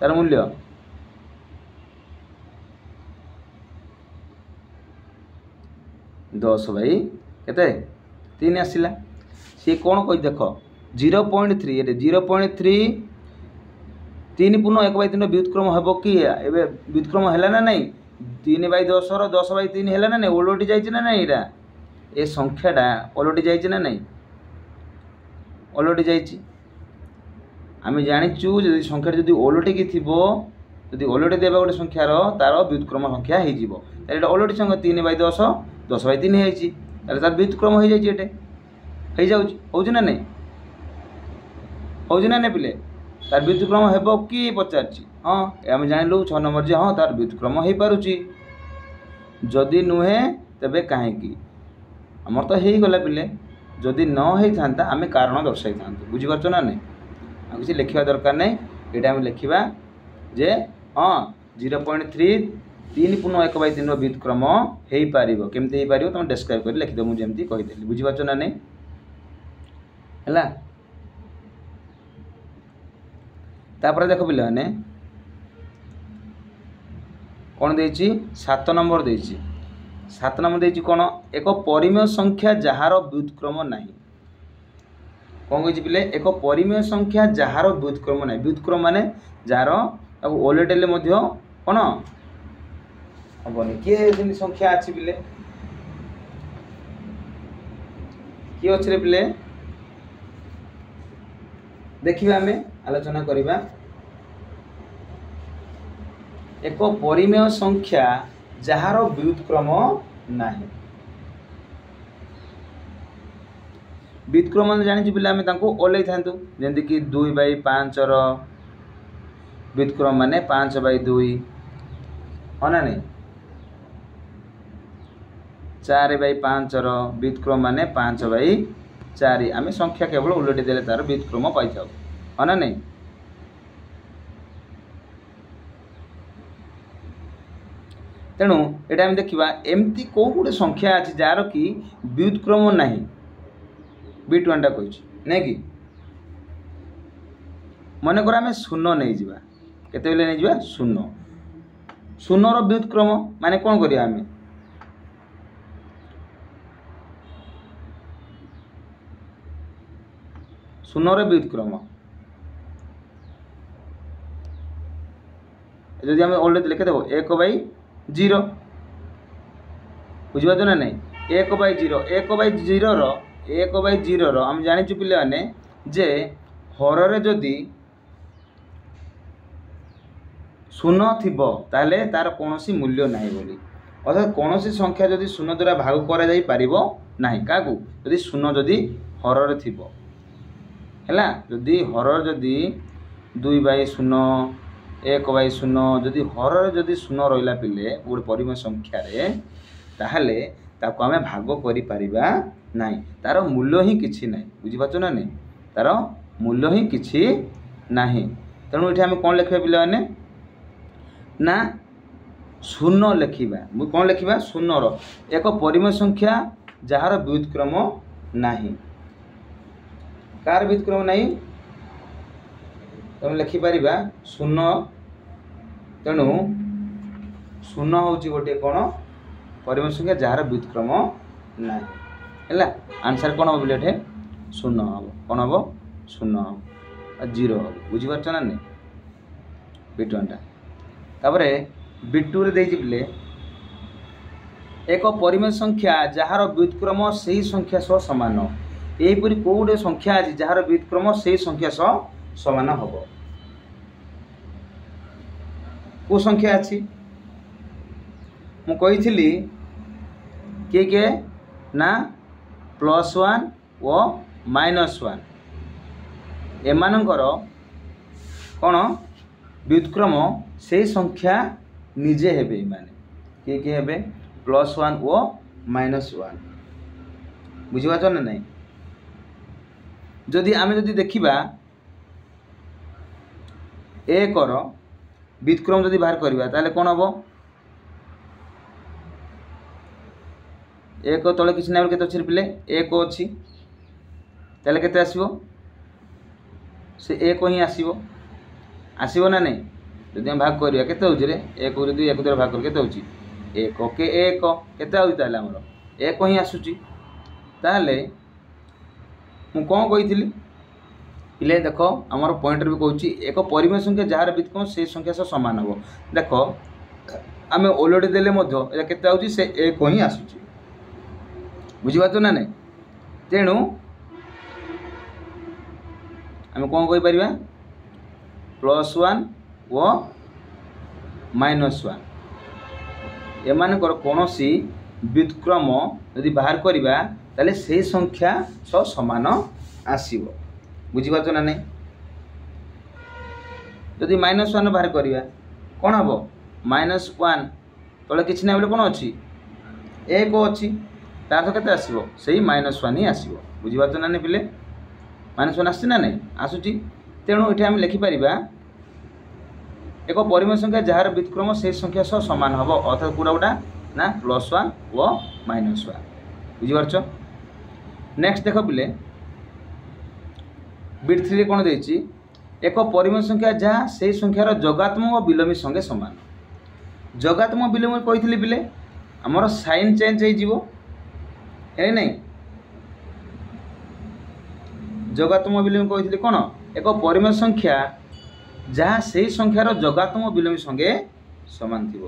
तार मूल्य 10/3 आसिला सी कौन कही देख 0.3 ये 0.3 3 पूर्ण 1/3 व्युत्क्रम हम कि एबे व्युत्क्रम है ना नहीं 3/10 रो 10/3 है ना नहीं ओलटी जाइए ना नहीं इरा ए संख्याटा ओलटी जाइए ना नहीं ओलटी जाइए आम जाचु जदि संख्या जदि ओलटिकी थी जदि ओलटी देवा गोटे संख्यार तार व्युत्क्रम संख्या हो ओलटी संख्या 3/10 10/3 है तार व्युत्क्रम हो जाए हो ना नहीं हो ना नहीं पिले तार व्युत्क्रम हेबो कि पचारछि हाँ आम जानिलु 6 नंबर जे हाँ तार व्युत्क्रम हो पारुछि जदि नुहे तेबे काहेकि आमर तो हो गला पिले जदि न होता आम कारण दर्शाई था बुझी पारछ ना नहीं आ किसी लिखा दरकार नहीं ये आम लिखा जे हाँ 0.3 3 पूर्ण 1/3 व्युत्क्रम हो पार केमती हो पार तुम डिस्क्राइब कर लिखिद मुझे जमी कहीदेली बुझीपार ना नहीं है तापर देख पिले मैंने कौन दे 7 नंबर दे 7 नंबर दे कौन एक परिमेय संख्या जार व्युत्क्रम नहीं कौन कही पिले एक परिमेय संख्या जार व्युत्क्रम नहीं व्युत्क्रम माने जार ओलेटेले कौन हेनी किए संख्या अच्छी पिले किए अच्छे पिले देखिए आम आलोचना करिबा एक परिमेय संख्या जार व्युत्क्रम नहीं व्युत्क्रम जानी पिले आम ओल्लै था जमी कि 2/5 व्युत्क्रम माने 5/2 हाँ ना नहीं 4/5 व्युत्क्रम माने 5/4 आम संख्या केवल उलटी देले तार व्युत्क्रम पाई जाऊ हाँ ना नहीं तेणु ये आम देखा एमती कौ गोटे संख्या अच्छी जार कि व्युत्क्रम नहीं B1 कही नहीं कि मनकर आम 0 नहीं जावा केते नहीं जावा 0 रो व्युत्क्रम माने कौन करिया आम 0 रो व्युत्क्रम जदि आम ऑलरेडी लिखे देव 1/0 बुझीपार ना नहीं 1/0 रो आम जानी पिले मैंने जे हर जदि 0 थिबो ताले तार कोनोसी मूल्य नाही बोली अर्थात कोनोसी संख्या जदि 0 द्वारा भाग करा जाई पारिबो नाही काकू जदि 0 जदि हर रे थिबो हैला जदि हर जदि 2/0 1/0 जदि हर जदि 0 रहिला पिले गोटे परिमेय संख्या रे ताहले ताको आमे भाग करि परिबा नाही तार मूल्य ही किछि नाही बुझी पाछो ना नहीं तार मूल्य ही किछि नाही तेणु एठी आमे कोन लिखबा पिले माने ना 0 लिखिबा मु कोन लिखिबा 0 रो एक परिमेय संख्या जार व्युत्क्रम नाही कार व्युत्क्रम नाही तुम लिखि परिबा 0 तेणु 0 होची गोटे कोन परिमेय संख्या जार व्युत्क्रम नाही हैला आंसर कोन हो बोले 0 हो कोन हो 0 हो 0 हो बुझी पारछ ना नहीं B1 तापरे B2 रे देछि बिले एक परिमेय संख्या जार व्युत्क्रम सही संख्या सह समान एहीपरि कोडे संख्या अछि जार व्युत्क्रम सही संख्या सह समान हबो को संख्या अछि मु कहिथिली के ना +1 और -1 एमानकर कौन व्युत्क्रम से संख्या निजे हेबे माने के हेबे +1 और -1 बुझिबाछ ना नहीं जदि आमे जदि देखिबा एक व्युत्क्रम जदि बाहर करबा ताले कोन हबो एक तले किसी ना केते अछि पिले एक अछि ताले केते आसीबो से एक ही आसीबो ना नहीं जदि हम भाग करिया केते होछि रे एक जदि एक द्वारा भाग कर केते होछि एक के एक केते होछि ताले हमर एक ही आसुछि ताले मु कोन कहिथिली पिले देखो आमर पॉइंट भी कहूँ एक परिमेय संख्या जार व्युत्क्रम से संख्या सह सामान हम देख आम ओलटी देले केते आउछि से एक ही आसुछि बुझीपार ना नहीं तेणु आम कौन कही परिबा +1 और -1 एमानकर कोनोसी व्युत्क्रम यदि बाहर करिबा ताले से संख्या सह समान आसीबो बुझीपार ना नहीं जदि -1 बाहर करवा कौन हम -1 तले कि ना बोले कौन अच्छी 1 अच्छी तार के आसो से -1 ही आसो बुझीपार ना पिले -1 आस ना नहीं आसूँ तेणु ये आम लिखिपर एक परिमेय संख्या जार व्युत्क्रम से संख्या सह सामान हम अर्थात पूरा गोटा ना +1 व -1 बुझीपार। नेक्स्ट देख पिले बिट 3 कौन देछि एक परिमेय संख्या जहाँ से संख्यार जगात्मक और विलोमी संगे सामान जगात्मक विलोमी कही पिले आमर साइन चेंज हो नहीं जगात्मक विलोमी कही कौन एक परिमेय संख्या जहाँ से संख्यार जगात्मक विलोमी संगे सामान थी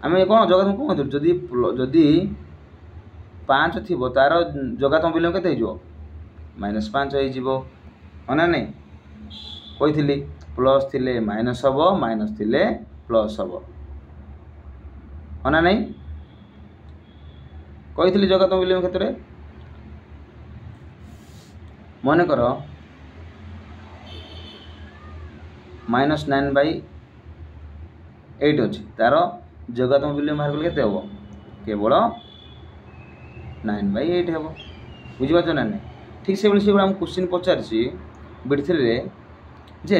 आम कौन जगात्मक कौन जदि जदि 5 थी तार जगात्मक विलोमी के -5 हो ना नहीं कही प्लस थिले माइनस हम माइनस थिले प्लस हम हो ना नहीं कही जगात्मक विलोमी क्षेत्र में मन कर -9/8 अच्छी तार जगात्मक विलोमी बाहर कले हम केवल 9/8 हम बुझीपार ना नहीं ठीक से भाई आम क्वेश्चन पचार बिट 3 रे जे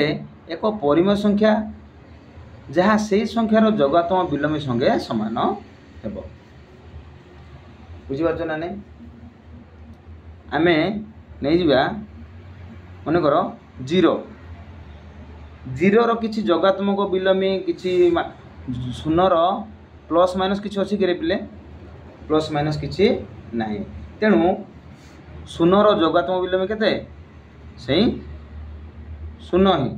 एक परिमेय संख्या जहाँ से संख्यार जगात्मक विलोमी संगे सामान हेब बुझीपार ना नहीं आम नहीं जा मन कर 0 किसी जगात्मक विलोमी किसी शून्यर प्लस माइनस किसी अच्छी कि पिले प्लस माइनस किसी ना तेणु शून्यर जगात्मक विलोमी केते से 0 ही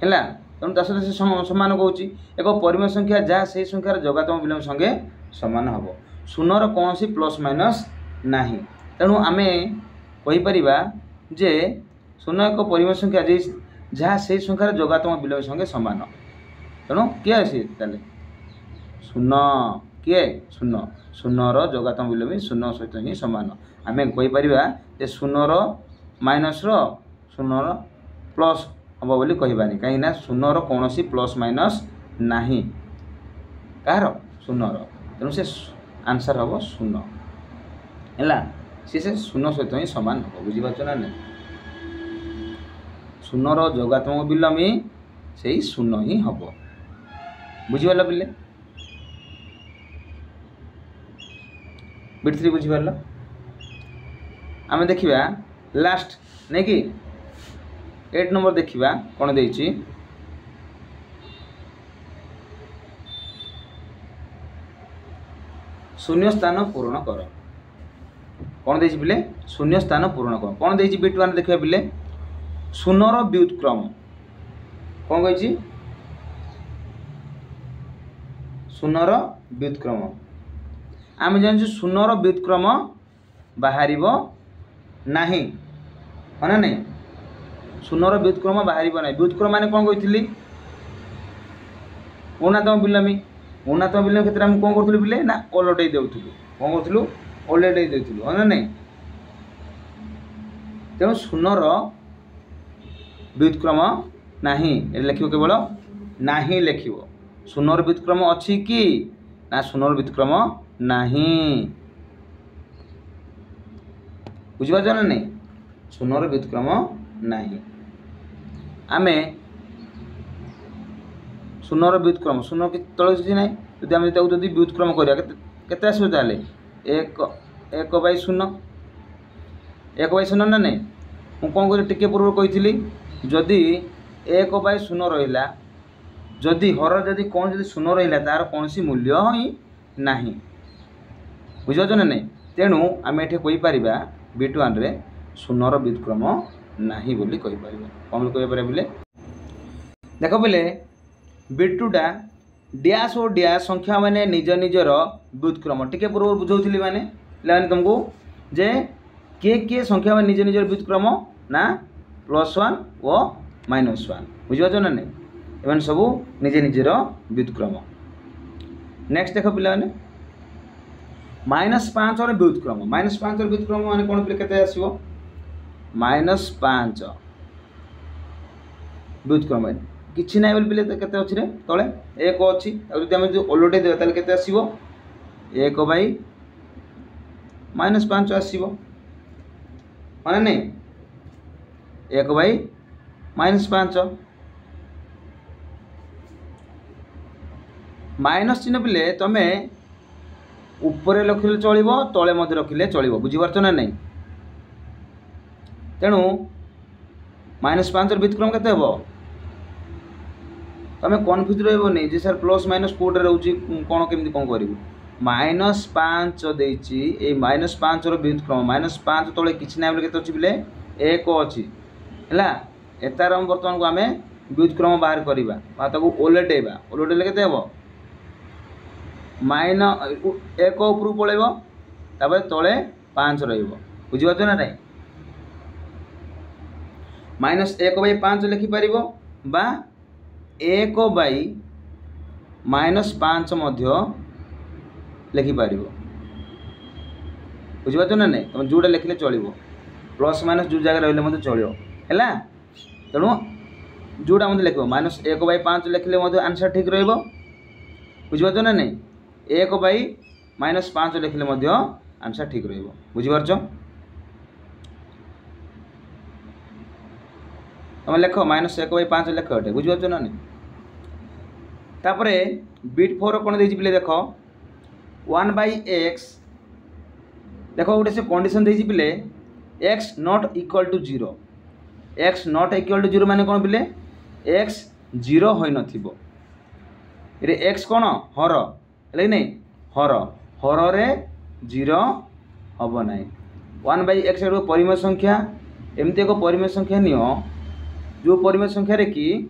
है तेणु ता सहित सामान कौच एक परिमेय संख्या जहाँ से संख्यार जगात्मक विलोमी संगे सामान हम शून्यर कौन सी प्लस माइनस ना तेणु आम कहीपर जे शून्य एक परिमेय संख्या जहाँ से संख्यार जगात्मक विलोमी संगे सामान तेणु किए आसी ताले 0 किए 0 शून्यर जगात्मक विलोमी 0 सहित ही सामान आम कहीपर जे शून्यर माइनस शून्यर प्लस हम बोली कहबानी कहीं शून्यर कौन सी प्लस माइनस ना कार शून्यर तेणु से आंसर हम 0 है सी से 0 सहित ही सामान हम बुझीपार ना नहीं शून्यर जगात्मक विलोमी से 0 ही हम बुझीपार पिले बिट 3 बुझीपार आम देखा लास्ट नहीं कि 8 नंबर देखा कौन देछि शून्य स्थान पूरण कर कौन देछि पिले शून्य स्थान पूरण कर कौन देछि बिट 1 देखिए पिले शून्यर व्युत्क्रम कौन कही शून्यर व्युत्क्रम आम जान शून्यर व्युत्क्रम बाहर नहीं है ना नहीं शून्यर व्युत्क्रम बाहर ना व्युत्क्रम माने कौन कही ऊर्णात्मक विलोमी ऊर्णात्मक विलोमी क्षेत्र में कौन करूँ पिले ना ओलटई देउथुलु कौन करूँ ओलटई देउथुलु है ना नहीं तेणु शून्यर व्युत्क्रम नहीं लिख केवल नहीं लिख शून्यर व्युत्क्रम अच्छी कि ना शून्यर व्युत्क्रम नहीं बुझीपार ना नहीं शून्यर व्युत्क्रम नहीं आम शून्यर व्युत्क्रम शून्य कि तले किसी ना जब आम जब व्युत्क्रम करवा के आसो ताले 1/0 1/0 ना नहीं मुझे कौन कर टिके पूर्व कही जदि 1/0 रहा जदि हर जदि कौन जदि 0 रहा तार कौन सी मूल्य ही ना बुझीपार ना नहीं तेणु आम ये कहीपर बिट 1 रे शून्यर व्युत्क्रम नहीं बोली कहीपर कौन कहीपर बोले देख बोले बिट 2 टा डैश और डैश संख्या माने निज निजर व्युत्क्रम टिके पूर्व बुझाऊली माने तुमको जे किए संख्या माने निज निजर व्युत्क्रम ना +1 व -1 बुझीपार ना नहीं एम सब निजे निजर व्युत्क्रम नेक्स्ट देख पिला -5 और व्युत्क्रम -5 और व्युत्क्रम माने कौन पे केते आसीबो -5 व्युत्क्रम किसी ना बोले के अच्छी तले 1 अच्छी आम जो ओलटे देवा ताले केते आसीबो 1 बाई -5 आसीबो माने नहीं 1 बाई -5 माइनस चिन्ह पिले तुम ऊपर रखिले चलो तले मध्य रखिले चलो बुझीपार ना नहीं तेणु -5 व्युत्क्रम केते हेबो तुम कन्फ्यूज रही जे सर प्लस माइनस कोड रोचे कौन केमी कौन कर -5 देती -5 व्युत्क्रम -5 तले किसी ना बोले के बोले 1 अच्छी है एतार बर्तमान को आम व्युत्क्रम बाहर करवा ओलटेवा ओलटेले के 1 उपरू पलैब तले 5 रुझीपार ना नहीं -1/5 लिखिपर बा 1/-5 लिखिपर बुझीपार ना नहीं तुम जोटा लिखले चलो प्लस माइनस जो जगह रही चलो है तेणु जोटा मतलब लिख -1/5 लिखले आंसर ठीक रुझीपार ना नहीं 1/-5 लिखले आंसर ठीक रुझीपार तुम लिख -1/5 लिख अटे बुझीपार ना नहीं तापर बिट 4 कौन दे पे देख 1/x देख गोटे से कंडीशन दे पे x not equal to 0 x not equal to 0 माने कौन पे x 0 हो नथिबो रे x कौन हर है नहीं हर हर रे 0 हम ना 1/x परिमेय संख्या एमती एक परिमेय संख्या नियो जो परिमेय संख्या रे कि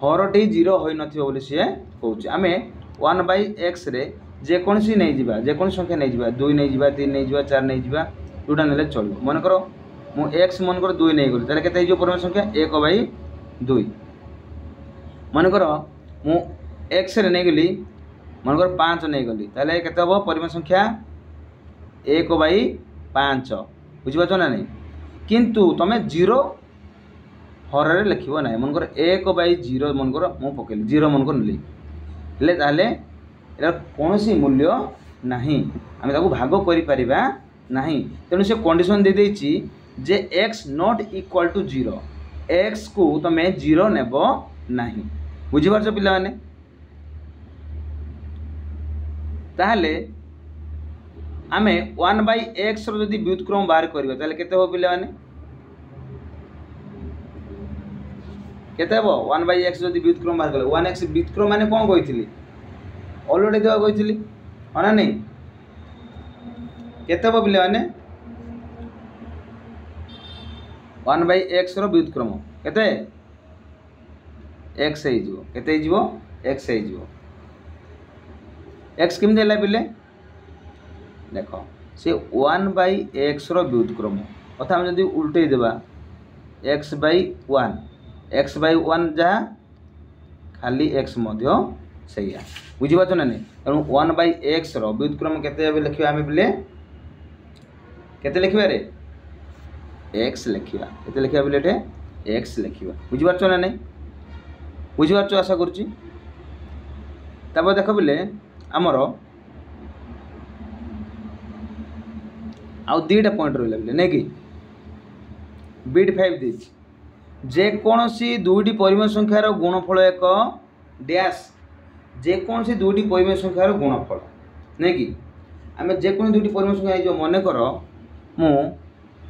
हरटी 0 हो नथिबो बोली सी कहूँ आम 1/x रे जेकोसी नहीं जावा जेकोसी संख्या नहीं जावा 2 नहीं जावा 3 नहीं जावा 4 नहीं जावा जोटा नेले चलो मन कर मु x मन कर 2 नहीं गली ताले केते जो परिमेय संख्या 1/2 मन कर मु x रे नहीं गली मन कर 5 नहीं गली ताले केते हो परिमेय संख्या 1/5 बुझीपार ना नहीं किंतु तुम 0 हर लिखब ना मनकर 1/0 मनकर मु पकेली 0 मनकर नेली कौन सी मूल्य नहीं आम भाग कर नहीं तेणु से कंडीशन दे देछि जे x not equal to 0 x को तुम 0 नेब नहीं बुझीपार पिला माने ताहले आमे 1/x जदि व्युत्क्रम बाहर करबा ताले केते हो पिला माने केते हो 1/x जदि व्युत्क्रम बाहर कर 1x व्युत्क्रम माने कोन कहितली ऑलरेडी देवा कहितली हना नहीं केते हो पिला माने 1/x रो व्युत्क्रम केते x हे जिवो केते जिवो x हे जिवो x केम देला पिले देखो से 1/x रो व्युत्क्रम अथा हम जदि उल्टे देबा x/1 x/1 जहाँ खाली x मध्य सैया बुझीपार ना नहीं तेणु 1/x रो व्युत्क्रम केते लिखा आम पे केते लिखा रे x लिखा केते लिखा बोले x लिखा बुझीपार ना नहीं बुझीपार आशा करुच्ची देख बोले आमर आउ 2टा पॉइंट रहा बोले नहीं कि बिट 5 देती जेकोसी 2टी परिमेय संख्यार गुणफल एक डैश जेकोसी 2टी परिमेय संख्यार गुणफल नहीं कि आम जेकोसी 2टी परिमेय संख्या जो मन कर मु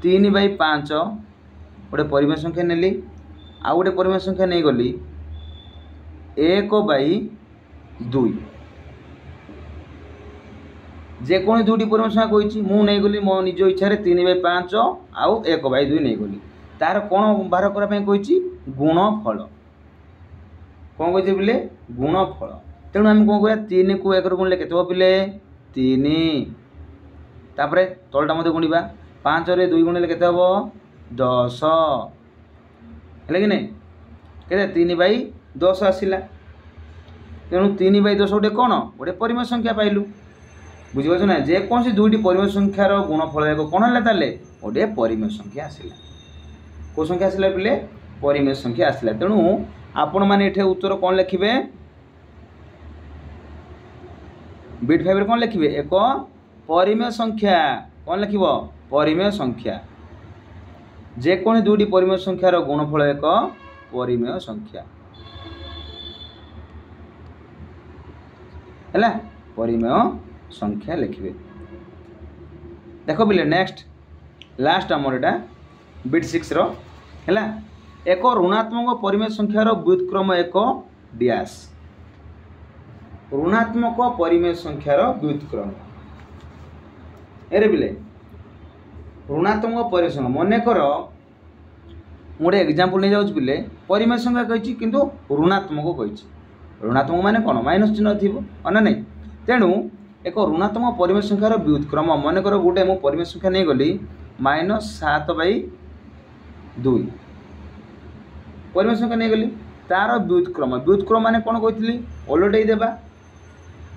3/5 गोटे परिमेय संख्या नेली आउ गोटे परिमेय संख्या नहीं गली 1/2 जेकोसी 2टी परिमेय संख्या कही मु नहीं गली मो निज इच्छा 3/5 आउ 1/2 नहीं गली तार कौन बाहर करने कही गुणफल कौन कही बोले गुणफल तेणु आम कौन कर 3 को 1 गुणले के पिले 3 तापर तलटा मत गुणा 5 रे 2 गुणले के 10 है कि नहीं के 3/10 आसला तेणु 3/10 गोटे कौन गोटे परिमेय संख्या पाइलु बुझीपार ना जेकोसी 2टी परिमेय संख्यार गुणफल एक कौन है गोटे परिमेय संख्या आसला को संख्या आसला पे परिमेय संख्या आसला। तेणु आपण मैंने ये उत्तर कौन लिखिए बिट 5 कौन लिखिए एक परिमेय संख्या कौन लिख परिमेय संख्या जेकोनी दुईटी परिमेय संख्यार गुणफल एक परिमेय संख्या है परिमेय संख्या लिखिए। देख बिले नेक्स्ट लास्ट आमर यहाँ बिट 6 है एक ऋणात्मक परिमेय संख्यार व्युत्क्रम एक डैश ऋणात्मक परिमेय संख्यार व्युत्क्रम एरे बिले ऋणात्मक परिमेय संख्या मनकर गोटे एग्जांपल नहीं जाऊँ बिले परिमेय संख्या कही किंतु ऋणात्मक कही ऋणात्मक माने कौन माइनस चिन्ह थी ना नहीं। तेणु एक ऋणात्मक परिमेय संख्यार व्युत्क्रम मनकर गोटे मु परिमेय संख्या नहीं गली -7/2 परिमेय संख्या नहीं गली तार व्युत्क्रम व्युत्क्रम माने कौन कही ओलटई देबा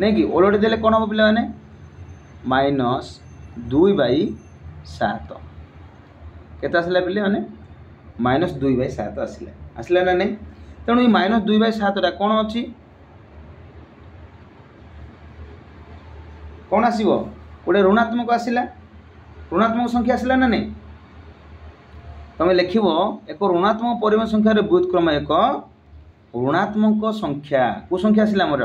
नहीं कि ओलटई देले कौन हम पे -2/7 केते आसला पे मैंने -2/7 आसला आसला ना नहीं। तेणु ये -2/7 कौन अच्छी कौन आसो गोटे ऋणात्मक आसला ऋणात्मक संख्या आसला ना नहीं तुम लिख एक ऋणात्मक परिमेय संख्यार व्युत्क्रम एक ऋणात्मक संख्या को संख्या आसला आमर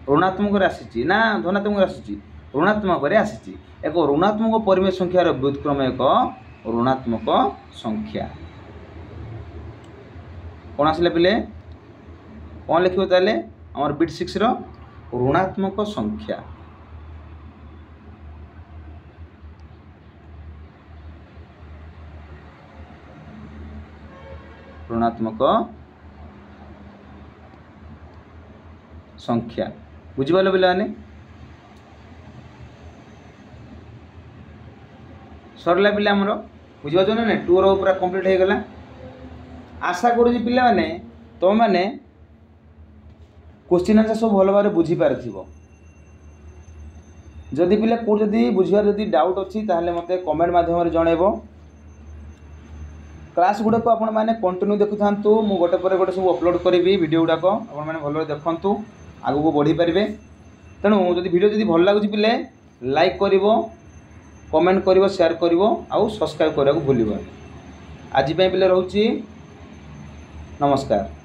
ऋणात्मक आसी ना धनात्मक आसी ऋणात्मक आसी एक ऋणात्मक परिमेय संख्यार व्युत्क्रम एक ऋणात्मक संख्या कौन आसला पे कौन लिखो ताले आमर बिट 6 ऋणात्मक संख्या ऋणात्मक संख्या बुझिपाल पे सरला पे आमर बुझिपार ना 2 रो पूरा कंप्लीट हो गला। आशा करूँ पिला माने तुम मैंने क्वेश्चन आंसर सब भल भाव बुझी पारिथिबो। जदि पिला को जदि बुझिबार जदि डाउट अच्छी ताहले मते कमेंट माध्यम जनइबो। क्लास गुड़ाक आपण मैंने कंटिन्यू देखु थांतु मु गोटे पर गोटे सब अपलोड करी वीडियो गुड़ाक आपण मैंने भल देखंतु आगु को बढ़ी पारे। तेणु जदि वीडियो जदि भल लगुच पिले लाइक करिवो कमेंट करिवो शेयर करिवो आउ सब्सक्राइब करने को भूलिबो। आज पिले रहउची नमस्कार।